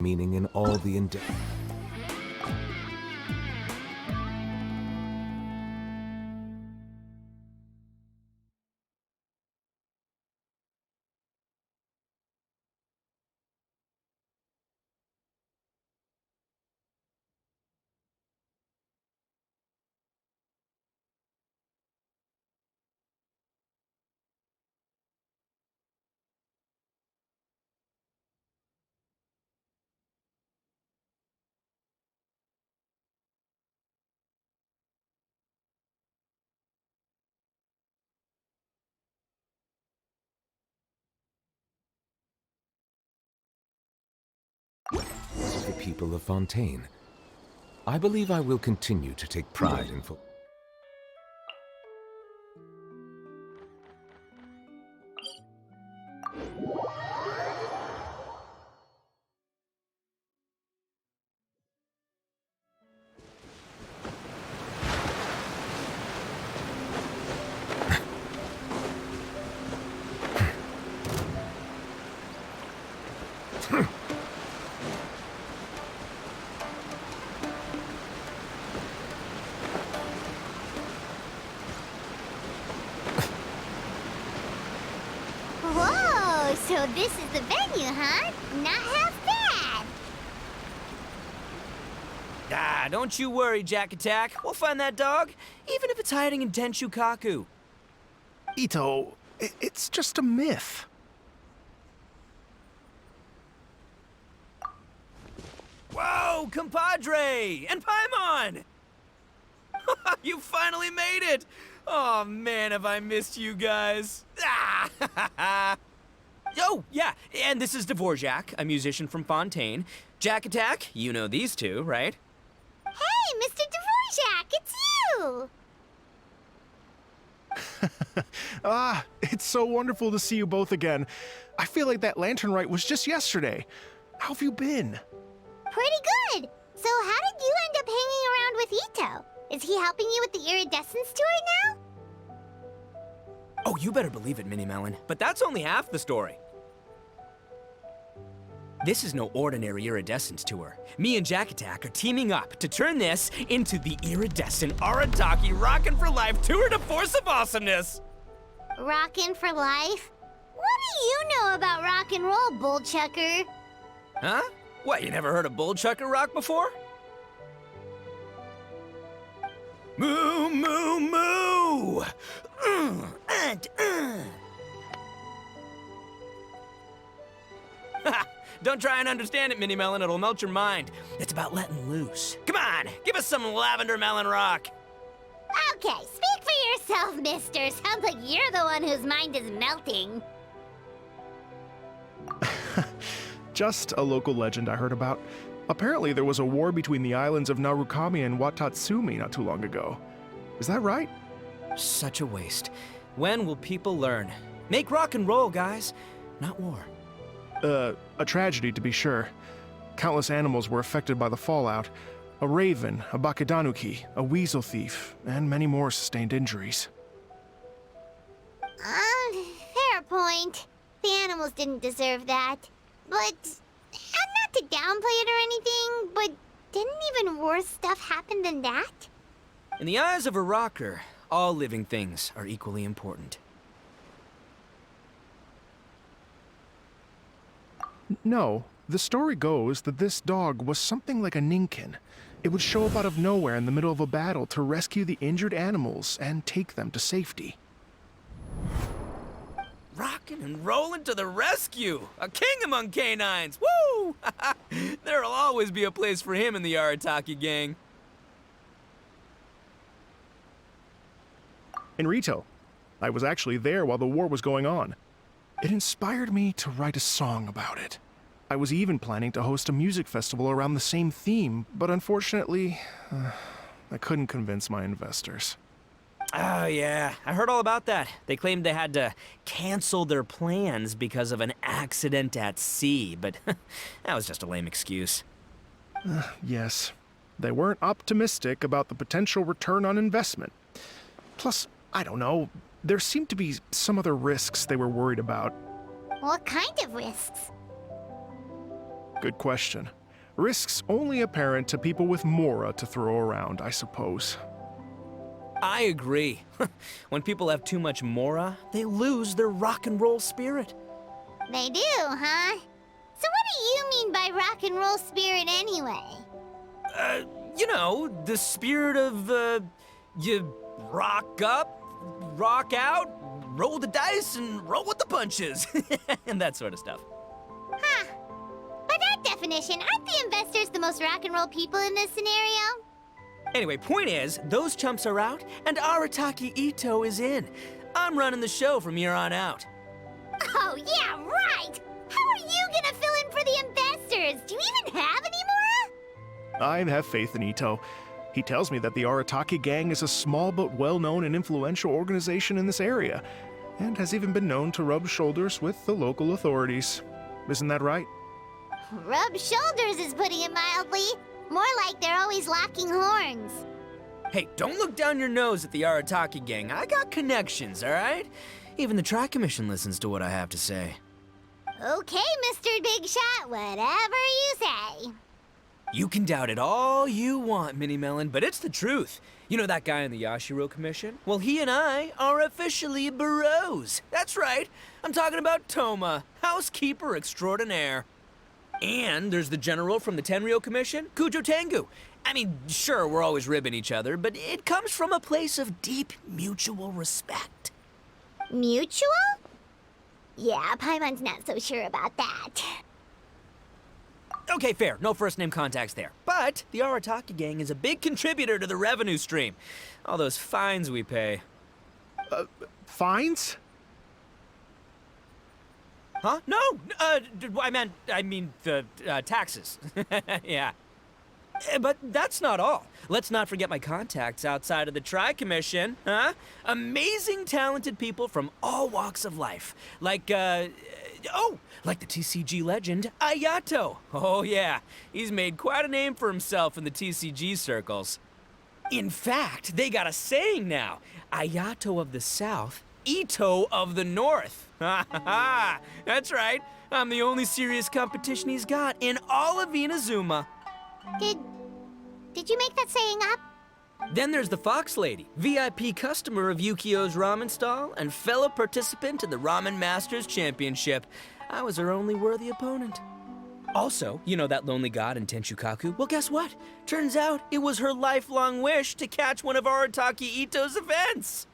meaning in all the endeavor. The people of Fontaine. I believe I will continue to take pride in Whoa, so this is the venue, huh? Not half bad. Ah, don't you worry, Jack Attack. We'll find that dog, even if it's hiding in Tenshukaku. Itto, it's just a myth. Whoa, compadre! And Paimon! You finally made it! Oh man, have I missed you guys. Ah! Oh, yeah, and this is Dvorak, a musician from Fontaine. Jack Attack, you know these two, right? Hey, Mr. Dvorak, it's you! It's so wonderful to see you both again. I feel like that lantern rite was just yesterday. How have you been? Pretty good. So how did you end up hanging around with Itto? Is he helping you with the Iridescence tour now? Oh, you better believe it, Minnie Melon. But that's only half the story. This is no ordinary Iridescence tour. Me and Jack Attack are teaming up to turn this into the Iridescent Arataki Rockin for Life Tour de Force of Awesomeness! Rockin' for life? What do you know about rock and roll, bullchucker? Huh? What, you never heard a bullchucker rock before? Moo, moo, moo! Don't try and understand it, Minnie Melon. It'll melt your mind. It's about letting loose. Come on, give us some lavender melon rock. Okay, speak for yourself, mister. Sounds like you're the one whose mind is melting. Just a local legend I heard about. Apparently there was a war between the islands of Narukami and Watatsumi not too long ago. Is that right? Such a waste. When will people learn? Make rock and roll, guys, not war. A tragedy to be sure. Countless animals were affected by the fallout. A raven, a bakedanuki, a weasel thief, and many more sustained injuries. Fair point. The animals didn't deserve that. But, not to downplay it or anything, but didn't even worse stuff happen than that? In the eyes of a rocker, all living things are equally important. No, the story goes that this dog was something like a ninkin. It would show up out of nowhere in the middle of a battle to rescue the injured animals and take them to safety. Rockin' and rollin' to the rescue! A king among canines! Woo! There'll always be a place for him in the Arataki gang. In Rito, I was actually there while the war was going on. It inspired me to write a song about it. I was even planning to host a music festival around the same theme, but unfortunately, I couldn't convince my investors. Oh, yeah. I heard all about that. They claimed they had to cancel their plans because of an accident at sea, but that was just a lame excuse. Yes, they weren't optimistic about the potential return on investment. Plus, I don't know, there seemed to be some other risks they were worried about. What kind of risks? Good question. Risks only apparent to people with mora to throw around, I suppose. I agree. When people have too much mora, they lose their rock and roll spirit. They do, huh? So what do you mean by rock and roll spirit anyway? You know, the spirit of, you rock up, rock out, roll the dice, and roll with the punches. And that sort of stuff. Huh. By that definition, aren't the investors the most rock and roll people in this scenario? Anyway, point is, those chumps are out, and Arataki Itto is in. I'm running the show from here on out. Oh, yeah, right! How are you gonna fill in for the investors? Do you even have any mora? I have faith in Itto. He tells me that the Arataki gang is a small but well-known and influential organization in this area, and has even been known to rub shoulders with the local authorities. Isn't that right? Rub shoulders is putting it mildly. More like they're always locking horns. Hey, don't look down your nose at the Arataki gang. I got connections, all right? Even the Tri Commission listens to what I have to say. Okay, Mr. Big Shot, whatever you say. You can doubt it all you want, Mini Melon, but it's the truth. You know that guy in the Yashiro Commission? Well, he and I are officially bros. That's right. I'm talking about Toma, housekeeper extraordinaire. And there's the general from the Tenryou Commission, Kujo Tengu. I mean, sure, we're always ribbing each other, but it comes from a place of deep mutual respect. Mutual? Yeah, Paimon's not so sure about that. Okay, fair. No first-name contacts there. But the Arataki gang is a big contributor to the revenue stream. All those fines we pay. Fines? Huh? No! I mean the taxes. Yeah. But that's not all. Let's not forget my contacts outside of the Tri-Commission, huh? Amazing, talented people from all walks of life. Like the TCG legend, Ayato. Oh yeah, he's made quite a name for himself in the TCG circles. In fact, they got a saying now. Ayato of the South, Itto of the North. Ha ha ha! That's right. I'm the only serious competition he's got in all of Inazuma. Did you make that saying up? Then there's the Fox Lady, VIP customer of Yukio's ramen stall and fellow participant in the Ramen Masters Championship. I was her only worthy opponent. Also, you know that lonely god in Tenshukaku? Well, guess what? Turns out it was her lifelong wish to catch one of Arataki Itto's events.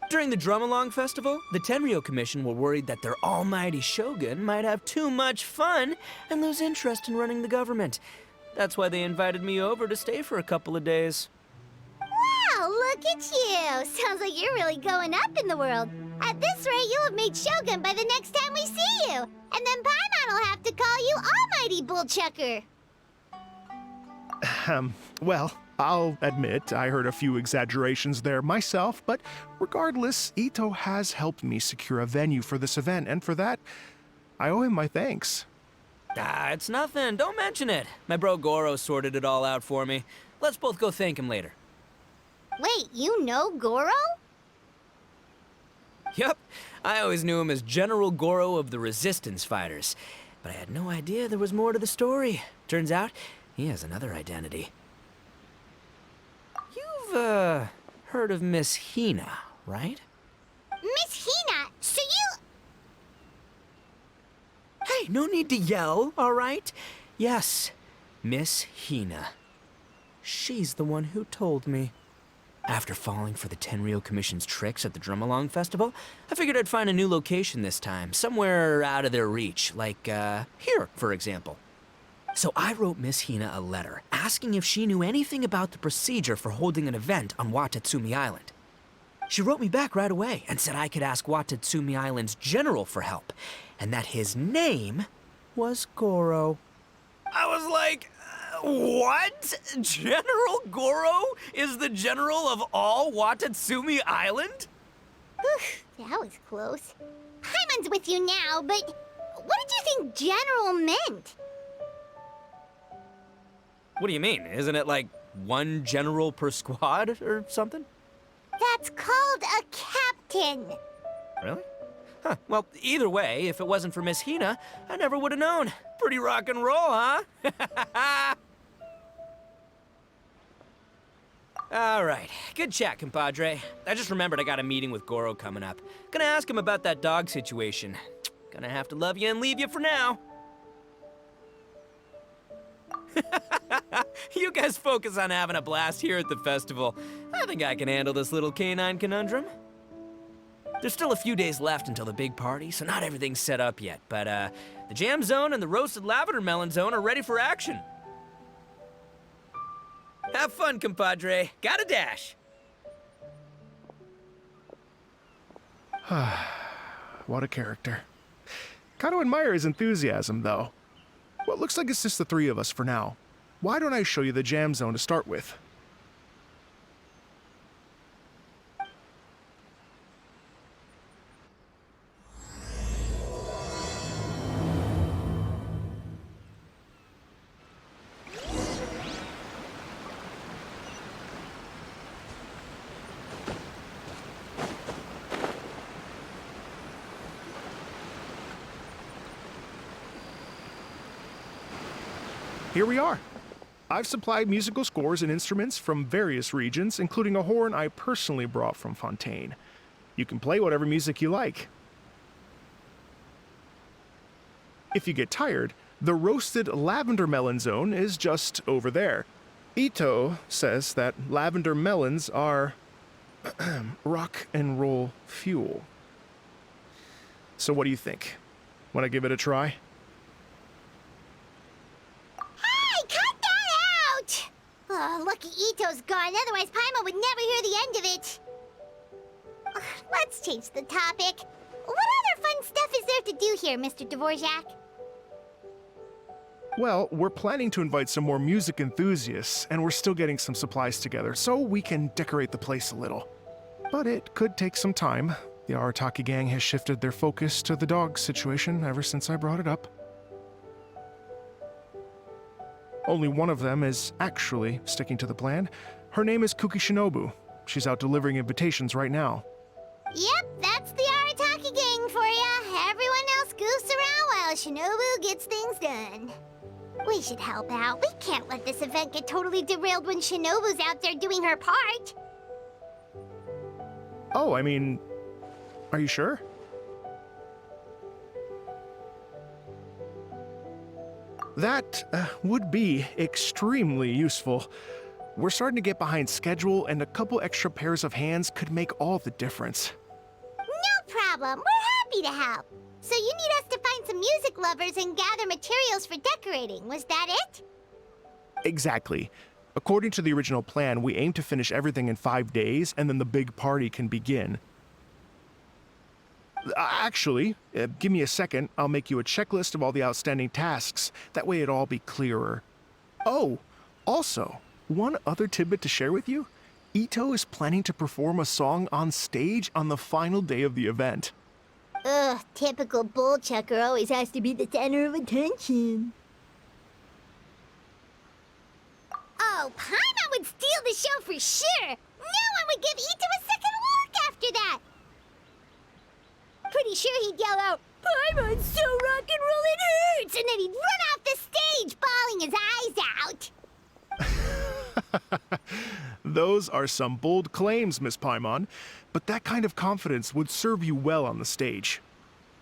During the Drum-Along Festival, the Tenryou Commission were worried that their almighty shogun might have too much fun and lose interest in running the government. That's why they invited me over to stay for a couple of days. Wow, look at you! Sounds like you're really going up in the world. At this rate, you'll have made Shogun by the next time we see you. And then Paimon will have to call you Almighty Bullchucker. Well, I'll admit I heard a few exaggerations there myself, but regardless, Itto has helped me secure a venue for this event, and for that, I owe him my thanks. Ah, it's nothing. Don't mention it. My bro Goro sorted it all out for me. Let's both go thank him later. Wait, you know Goro? Yup. I always knew him as General Goro of the Resistance Fighters. But I had no idea there was more to the story. Turns out, he has another identity. You've, heard of Miss Hina, right? Miss Hina, so you... Hey, no need to yell, all right? Yes, Miss Hina. She's the one who told me. After falling for the Tenryou Commission's tricks at the Drum-Along Festival, I figured I'd find a new location this time, somewhere out of their reach, like, here, for example. So I wrote Miss Hina a letter, asking if she knew anything about the procedure for holding an event on Watatsumi Island. She wrote me back right away and said I could ask Watatsumi Island's general for help, and that his name was Goro. I was like, what? General Goro is the general of all Watatsumi Island? Whew, that was close. Paimon's with you now, but what did you think general meant? What do you mean? Isn't it like one general per squad or something? That's called a captain. Really? Huh, well, either way, if it wasn't for Miss Hina, I never would have known. Pretty rock and roll, huh? All right, good chat, compadre. I just remembered I got a meeting with Goro coming up. Gonna ask him about that dog situation. Gonna have to love you and leave you for now. You guys focus on having a blast here at the festival. I think I can handle this little canine conundrum. There's still a few days left until the big party, so not everything's set up yet, but the jam zone and the roasted lavender melon zone are ready for action. Have fun, compadre. Gotta dash. What a character. Gotta admire his enthusiasm, though. Well, it looks like it's just the three of us for now. Why don't I show you the jam zone to start with? Here we are. I've supplied musical scores and instruments from various regions, including a horn I personally brought from Fontaine. You can play whatever music you like. If you get tired, the roasted lavender melon zone is just over there. Itto says that lavender melons are rock and roll fuel. So what do you think? Want to give it a try? Oh, lucky Itto's gone, otherwise Paimon would never hear the end of it. Ugh, let's change the topic. What other fun stuff is there to do here, Mr. Dvorak? Well, we're planning to invite some more music enthusiasts, and we're still getting some supplies together, so we can decorate the place a little. But it could take some time. The Arataki gang has shifted their focus to the dog situation ever since I brought it up. Only one of them is actually sticking to the plan. Her name is Kuki Shinobu. She's out delivering invitations right now. Yep, that's the Arataki gang for ya. Everyone else goofs around while Shinobu gets things done. We should help out. We can't let this event get totally derailed when Shinobu's out there doing her part. Oh, I mean, are you sure? That would be extremely useful. We're starting to get behind schedule, and a couple extra pairs of hands could make all the difference. No problem. We're happy to help. So you need us to find some music lovers and gather materials for decorating. Was that it? Exactly. According to the original plan, we aim to finish everything in 5 days, and then the big party can begin. Actually, give me a second. I'll make you a checklist of all the outstanding tasks. That way it'll all be clearer. Oh, also, one other tidbit to share with you. Itto is planning to perform a song on stage on the final day of the event. Ugh, typical bullchucker always has to be the center of attention. Oh, Paimon would steal the show for sure! No one would give Itto a second look after that! Pretty sure he'd yell out, "Paimon's so rock and roll it hurts!" And then he'd run off the stage, bawling his eyes out. Those are some bold claims, Miss Paimon, but that kind of confidence would serve you well on the stage.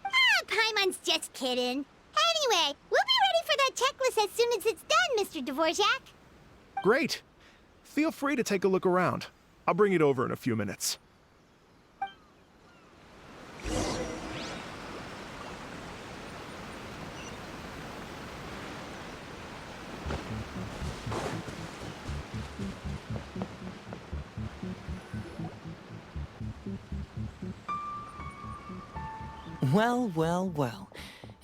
Ah, Paimon's just kidding. Anyway, we'll be ready for that checklist as soon as it's done, Mr. Dvorak. Great. Feel free to take a look around. I'll bring it over in a few minutes. Well, well, well.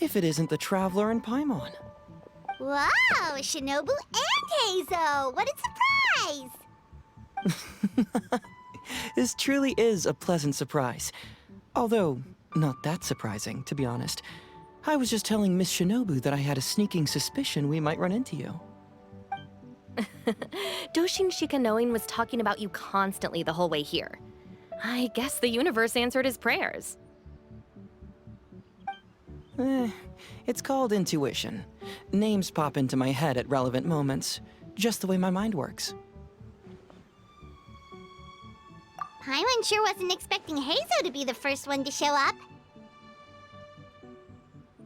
If it isn't the Traveler and Paimon. Wow, Shinobu and Heizo! What a surprise! This truly is a pleasant surprise. Although, not that surprising, to be honest. I was just telling Miss Shinobu that I had a sneaking suspicion we might run into you. Doshin Shikanoin was talking about you constantly the whole way here. I guess the universe answered his prayers. It's called intuition. Names pop into my head at relevant moments, just the way my mind works. Paimon sure wasn't expecting Heizo to be the first one to show up.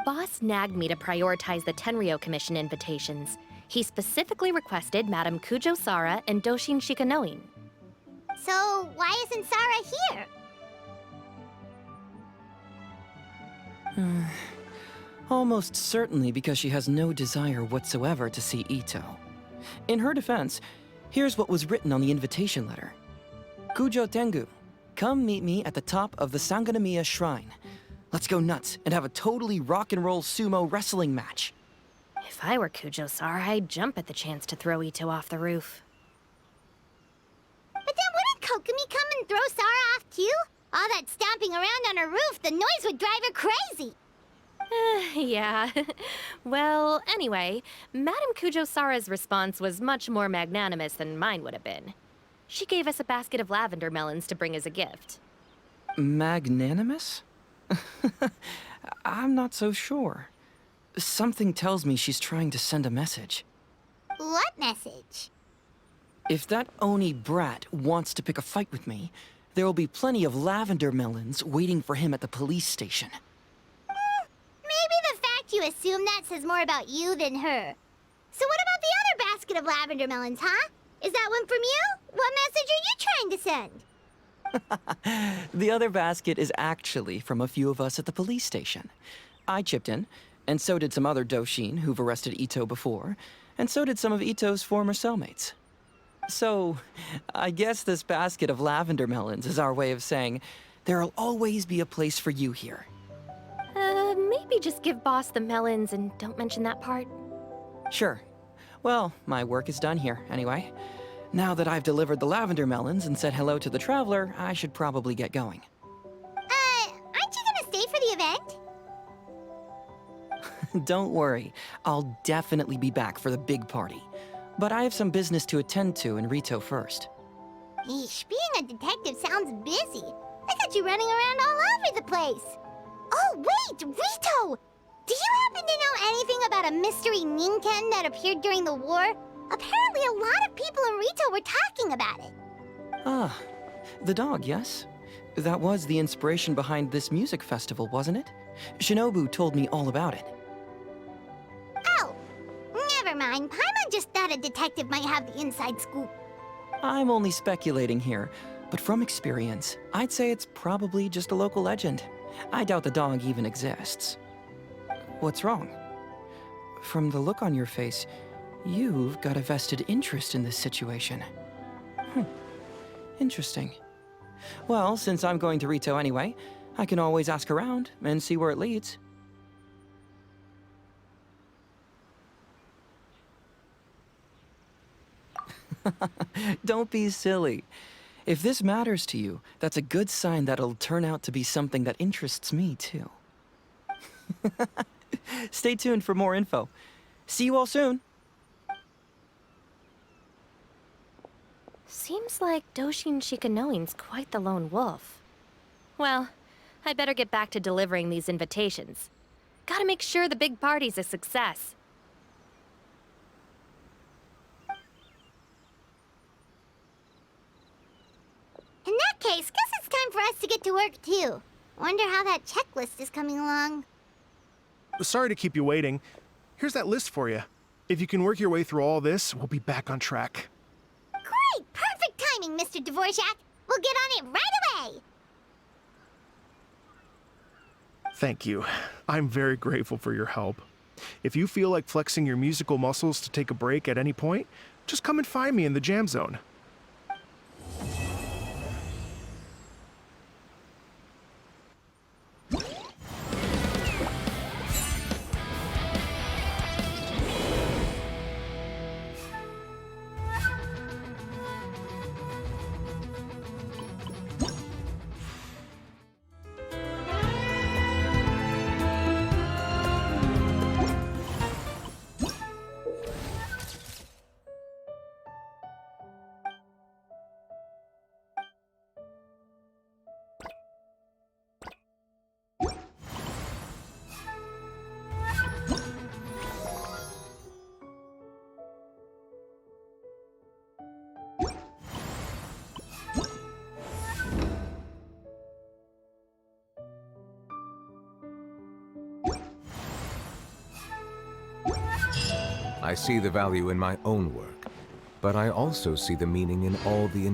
Boss nagged me to prioritize the Tenryou Commission invitations. He specifically requested Madame Kujo Sara and Doshin Shikanoin. So, why isn't Sara here? Almost certainly because she has no desire whatsoever to see Itto. In her defense, here's what was written on the invitation letter. Kujo Tengu, come meet me at the top of the Sanganamiya Shrine. Let's go nuts and have a totally rock and roll sumo wrestling match. If I were Kujo Sara, I'd jump at the chance to throw Itto off the roof. But then wouldn't Kokomi come and throw Sara off too? All that stomping around on her roof, the noise would drive her crazy. Yeah. Well, anyway, Madame Kujo Sara's response was much more magnanimous than mine would have been. She gave us a basket of lavender melons to bring as a gift. Magnanimous? I'm not so sure. Something tells me she's trying to send a message. What message? If that Oni brat wants to pick a fight with me, there will be plenty of lavender melons waiting for him at the police station. Maybe the fact you assume that says more about you than her. So what about the other basket of lavender melons, huh? Is that one from you? What message are you trying to send? The other basket is actually from a few of us at the police station. I chipped in, and so did some other Doshin who've arrested Itto before, and so did some of Itto's former cellmates. So, I guess this basket of lavender melons is our way of saying, there'll always be a place for you here. Maybe just give Boss the melons and don't mention that part. Sure. Well, my work is done here, anyway. Now that I've delivered the lavender melons and said hello to the traveler, I should probably get going. Aren't you gonna stay for the event? Don't worry, I'll definitely be back for the big party. But I have some business to attend to in Rito first. Eesh, being a detective sounds busy. I got you running around all over the place. Oh, wait, Rito! Do you happen to know anything about a mystery Ninken that appeared during the war? Apparently a lot of people in Rito were talking about it. Ah, the dog, yes? That was the inspiration behind this music festival, wasn't it? Shinobu told me all about it. Oh, never mind. Paimon just thought a detective might have the inside scoop. I'm only speculating here, but from experience, I'd say it's probably just a local legend. I doubt the dog even exists. What's wrong? From the look on your face, you've got a vested interest in this situation. Interesting. Well, since I'm going to Rito anyway, I can always ask around and see where it leads. Don't be silly. If this matters to you, that's a good sign that it'll turn out to be something that interests me, too. Stay tuned for more info. See you all soon. Seems like Doshin Shikanoin's quite the lone wolf. Well, I'd better get back to delivering these invitations. Gotta make sure the big party's a success. In that case, guess it's time for us to get to work too. Wonder how that checklist is coming along. Sorry to keep you waiting. Here's that list for you. If you can work your way through all this, we'll be back on track. Great! Perfect timing, Mr. Dvorak! We'll get on it right away! Thank you. I'm very grateful for your help. If you feel like flexing your musical muscles to take a break at any point, just come and find me in the jam zone. I see the value in my own work, but I also see the meaning in all the